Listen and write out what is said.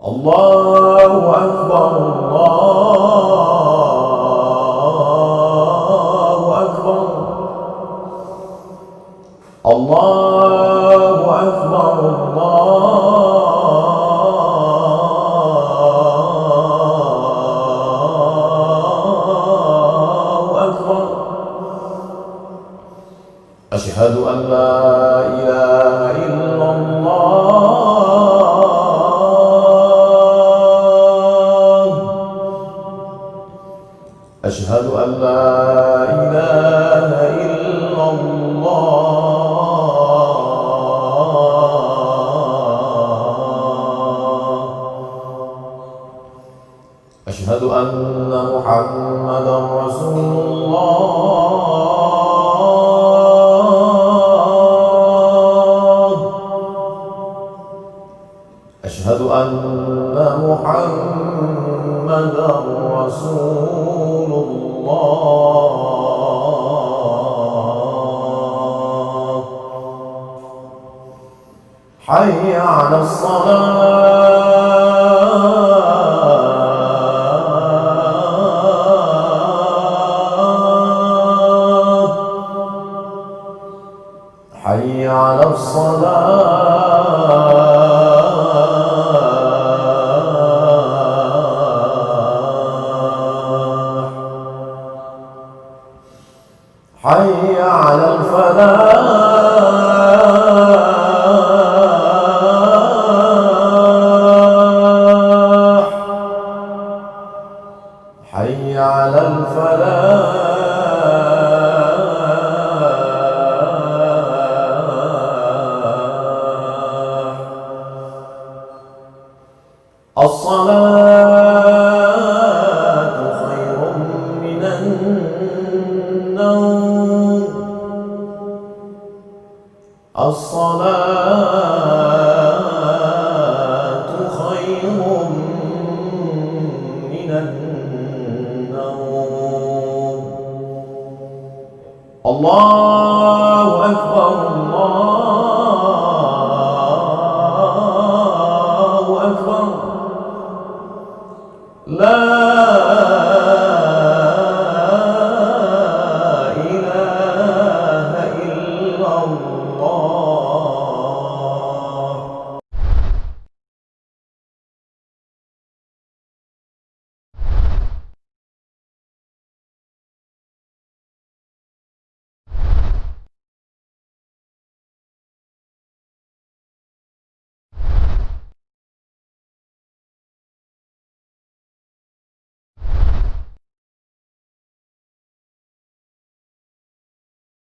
الله أكبر الله أكبر الله أكبر الله أكبر. أشهد أن لا إله إلا الله. أشهد أن لا إله إلا الله. أشهد أن محمدًا رسول الله. أشهد أن محمدًا رسول الله. حي على الصلاة. حي على الصلاة. حي على الفلاح. حي على الفلاح. الصلاة خير من النوم. الصلاة خير من النوم. الله أكبر.